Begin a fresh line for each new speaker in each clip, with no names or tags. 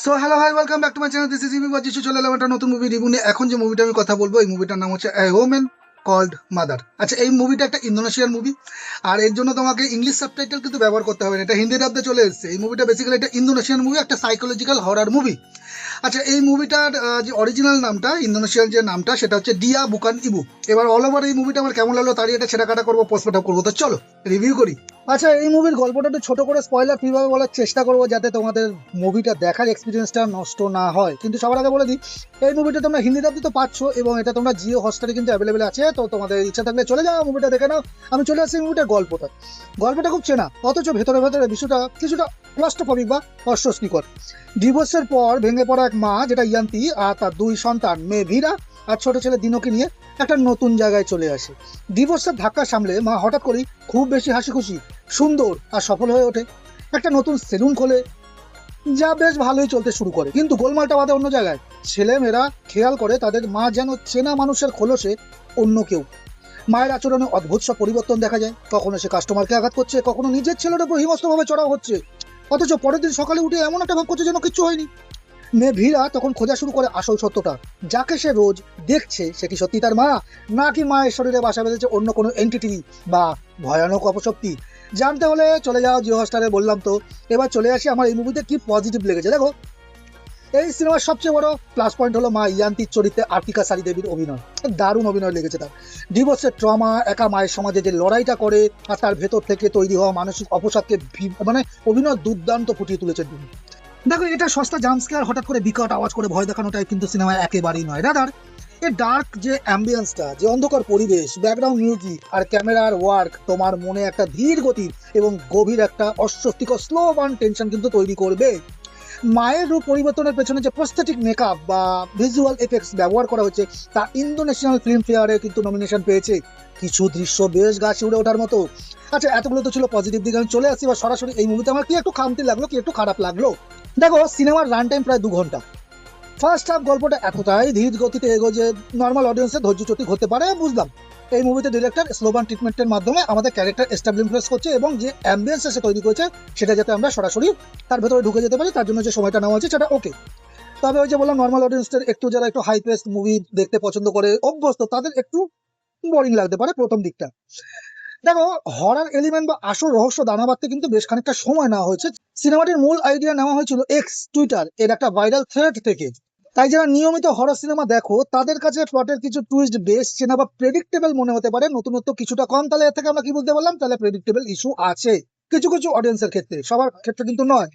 So hello hi welcome back to my channel, this is ইমি বাজিশু। চলে এলাম একটা নতুন মুভি রিভিউ নিয়ে। এখন যে মুভিটা আমি কথা বলবো, এই মুভিটার নাম হচ্ছে এ ওমেন কল্ড মাদার। আচ্ছা, এই মুভিটা একটা ইন্দোনেশিয়ান মুভি, আর এর জন্য তোমাকে ইংলিশ সাবটাইটেল কিন্তু ব্যবহার করতে হবে না, এটা হিন্দি ডাবতে চলে এসেছে। এই মুভিটা বেসিক্যালি একটা ইন্দোনেশিয়ান মুভি, একটা সাইকোলজিক্যাল হরার মুভি। আচ্ছা, এই মুভিটার যে অরিজিনাল নামটা, ইন্দোনেশিয়ান যে নামটা, সেটা হচ্ছে ডিয়া বুকান ইবু। এবার অল ওভার এই মুভিটা আমার কেমন লাগলো তারই একটা ছেঁড়াকাটা করবো, পোস্টমর্টম করবো। তো চলো রিভিউ করি। আচ্ছা, এই মুভির গল্পটা একটু ছোট করে স্পয়লার ফ্রিভাবে বলার চেষ্টা করবো, যাতে তোমাদের মুভিটা দেখার এক্সপিরিয়েন্সটা নষ্ট না হয়। কিন্তু সবার আগে বলে দিই, এই মুভিটা তোমরা হিন্দি ডাবতে তো পাচ্ছ, এবং এটা তোমরা জিও হটস্টারে কিন্তু অ্যাভেলেবেল আছে। তো তোমাদের ইচ্ছা থাকলে চলে যাও, মুভিটা দেখে নাও। আমি চলে আসছি মুভিটার গল্পটা খুব চেনা, অথচ ভেতরে ভেতরে বিষয়টা কিছুটা ক্লাস্ট্রোফবিক বা অস্বস্তিকর। ডিভোর্সের পর ভেঙে পড়া এক মা, যেটা ইয়ান্তি, আর তার দুই সন্তান মেয়ে ভীরা আর ছোট ছেলে দিনোকে নিয়ে একটা নতুন জায়গায় চলে আসে। ডিভোর্সের ধাক্কা সামলে মা হঠাৎ করেই খুব বেশি হাসি খুশি, সুন্দর আর সফল হয়ে ওঠে। একটা নতুন সেলুন খোলে, যা বেশ ভালোই চলতে শুরু করে। কিন্তু গোলমালটা বাঁধে অন্য জায়গায়। ছেলে মেয়েরা খেয়াল করে তাদের মা যেন চেনা মানুষের খোলসে অন্য কেউ। মায়ের আচরণে অদ্ভুত সব পরিবর্তন দেখা যায়। কখনো সে কাস্টমারকে আঘাত করছে, কখনো নিজের ছেলের উপর হিংস্রভাবে চড়াও হচ্ছে। অথচ পরের দিন সকালে উঠে এমন একটা ভাব করছে যেন কিচ্ছু হয়নি। মেয়ে ভীরা তখন খোঁজা শুরু করে আসল সত্যটা। যাকে সে রোজ দেখছে, সে কি সত্যি তার মা, নাকি মায়ের শরীরে বাসা বেঁধেছে অন্য কোনো এন্টিটি বা ভয়ানক অপশক্তি? জানতে হলে চলে যাও জিও হটস্টারে, বললাম তো। এবার চলে আসি আমার এই মুভিতে কি পজিটিভ লেগেছে। দেখো, এই সিনেমার সবচেয়ে বড় প্লাস পয়েন্ট হলো মা ইয়ান্তির চরিত্রে আর্তিকা সারি দেবীর অভিনয়। দারুণ অভিনয় লেগেছে তার। ডিভোর্সের ট্রমা, একা মায়ের সমাজে যে লড়াইটা করে, আর তার ভেতর থেকে তৈরি হওয়া মানসিক অবসাদকে মানে অভিনয় দুর্দান্ত ফুটিয়ে তুলেছেন তিনি। দেখো, এটা সস্তা জাম্পস্কেয়ার, হঠাৎ করে বিকট আওয়াজ করে ভয় দেখানোটাই কিন্তু সিনেমায় একেবারেই নয়। রাদার এর ডার্ক যে অ্যাম্বিয়েন্সটা, যে অন্ধকার পরিবেশ, ব্যাকগ্রাউন্ড মিউজিক আর ক্যামেরার ওয়ার্ক তোমার মনে একটা ধীর গতির এবং গভীর একটা অস্বস্তিকর স্লো বার্ন টেনশন কিন্তু তৈরি করবে। মায়ের রূপ পরিবর্তনের পেছনে যে প্রস্থেটিক মেকআপ বা ভিজুয়াল এফেক্টস ব্যবহার করা হচ্ছে, তা ইন্দোনেশিয়ান ফিল্ম ফেয়ারে কিন্তু নমিনেশন পেয়েছে। কিছু দৃশ্য বেশ গা শিউড়ে ওঠার মতো। আচ্ছা, এতগুলো তো ছিল পজিটিভ দিক। আমি চলে আসি বা সরাসরি এই মুভিতে আমার কি একটু খামতি লাগলো, কি একটু খারাপ লাগলো। দেখো, সিনেমার রান টাইম প্রায় 2 ঘন্টা। ফার্স্ট হাফ গল্পটা এতটাই ধীর গতিতে এগো যে নর্মাল অডিয়েন্সের ধৈর্যচ্যুতি হতে পারে, বুঝলাম। এই মুভিতে ডিরেক্টর স্লোগান ট্রিটমেন্টের মাধ্যমে আমাদের ক্যারেক্টার এস্টাবলিশ করছে, এবং যে অ্যাম্বিয়েন্স সে তৈরি করেছে সেটা যাতে আমরা সরাসরি তার ভেতরে ঢুকে যেতে পারি, তার জন্য যে সময়টা নেওয়া হচ্ছে সেটা ওকে। তবে ওই যে বললাম, নর্মাল অডিয়েন্সদের একটু, যারা একটু হাই পেস মুভি দেখতে পছন্দ করে অভ্যস্ত, তাদের একটু বোরিং লাগতে পারে প্রথম দিকটা। দেখো, হরার এলিমেন্ট বা আসল রহস্য দানা বাঁধতে কিন্তু বেশ খানিকটা সময় নেওয়া হয়েছে। সিনেমাটির মূল আইডিয়া নেওয়া হয়েছিল এক্স টুইটার এর একটা ভাইরাল থ্রেড থেকে। তাই যারা নিয়মিত হরর সিনেমা দেখো, তাদের কাছে প্লটের কিছু টুইস্ট বেশ চেনা বা প্রেডিক্টেবল মনে হতে পারে। নতুনত্ব কিছুটা কম। তাহলে এর থেকে আমরা কি বুঝতে পারলাম? তাহলে প্রেডিক্টেবল ইস্যু আছে কিছু কিছু অডিয়েন্সের ক্ষেত্রে, সবার ক্ষেত্রে কিন্তু নয়।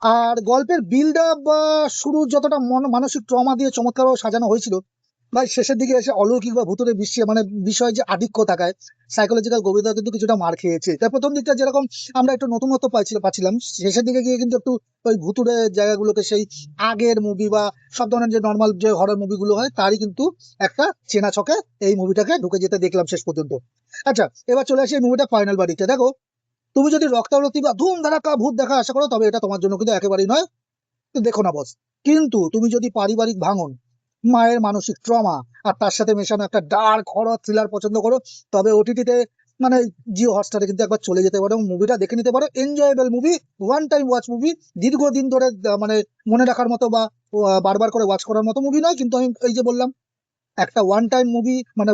আর গল্পের বিল্ড আপ বা শুরু যতটা মানসিক ট্রমা দিয়ে চমৎকারভাবে সাজানো হয়েছিল, ভাই শেষের দিকে এসে অলৌকিক বা ভূতুরে বিষয় যে আধিক্য থাকায় সাইকোলজিক্যাল গভীরতা কিন্তু কিছুটা মার খেয়েছে। তাই প্রথম দিকটা যেরকম আমরা একটু নতুনত্ব পাচ্ছিলাম, শেষের দিকে গিয়ে কিন্তু একটু ওই ভূতুরে জায়গাগুলোকে, সেই আগের মুভি বা সব ধরনের যে নর্মাল যে হরর মুভিগুলো হয়, তারই কিন্তু একটা চেনা ছকে এই মুভিটাকে ঢুকে যেতে দেখলাম শেষ পর্যন্ত। আচ্ছা, এবার চলে আসি এই মুভিটা ফাইনাল বাড়িতে। দেখো, তুমি যদি রক্তারক্তি বা ধুম ধারাক্কা ভূত দেখা আশা করো, তবে এটা তোমার জন্য কিন্তু একেবারেই নয়। দেখো না বস। কিন্তু তুমি যদি পারিবারিক ভাঙন, মায়ের মানসিক ট্রমা আর তার সাথে মেশানো একটা ডার্ক হরর থ্রিলার পছন্দ করো, তবে ওটিটিতে মানে জিও হটস্টারে কিন্তু একবার চলে যেতে পারো এবং মুভিটা দেখে নিতে পারো। Enjoyable movie, one time watch movie. দীর্ঘদিন ধরে মানে মনে রাখার মতো বা বারবার করে ওয়াচ করার মতো মুভি নয়, কিন্তু আমি এই যে বললাম, একটা ওয়ান টাইম মুভি, মানে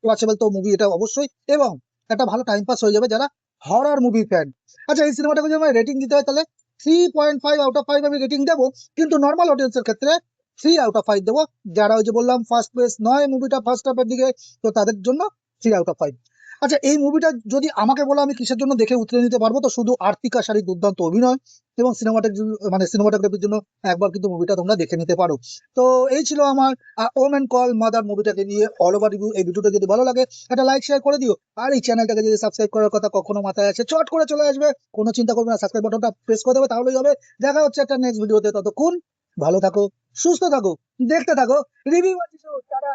ওয়াচেবল তো মুভি এটা অবশ্যই, এবং একটা ভালো টাইম পাস হয়ে যাবে যারা হরর মুভি ফ্যান। আচ্ছা, এই সিনেমাটাকে যদি আমার রেটিং দিতে হয়, তাহলে 3.5 আউট অফ 5 আমি রেটিং দেবো। কিন্তু নর্মাল অডিয়েন্সের ক্ষেত্রে 3 আউট অফ 5 দেবো। যারা ওই যে বললাম ফার্স্ট পেস নয় মুভিটা ফার্স্ট হাফের দিকে, তো তাদের জন্য 3 আউট অফ 5। আচ্ছা, এই মুভিটা যদি আমাকে বলো আমি কিসের জন্য দেখে উতরে নিতে পারবো, তো শুধু আর্তিকা শাড়ির দুর্দান্ত অভিনয় এবং সিনেমাটোগ্রাফির জন্য একবার কিন্তু মুভিটা তোমরা দেখে নিতে পারো। তো এই ছিল আমার ওমেন কল মাদার মুভিটাকে নিয়ে অল ওভার রিভিউ। এই ভিডিওটা যদি ভালো লাগে, একটা লাইক শেয়ার করে দিও। আর এই চ্যানেলটাকে যদি সাবস্ক্রাইব করার কথা কখনো মাথায় আসে, চট করে চলে আসবে, কোনো চিন্তা করবে না, সাবস্ক্রাইব বাটনটা প্রেস করে দেবে, তাহলেই হবে। দেখা হচ্ছে একটা নেক্সট ভিডিওতে। ততক্ষণ ভালো থাকো, সুস্থ থাকো, দেখতে থাকো রিভিউ। টাটা।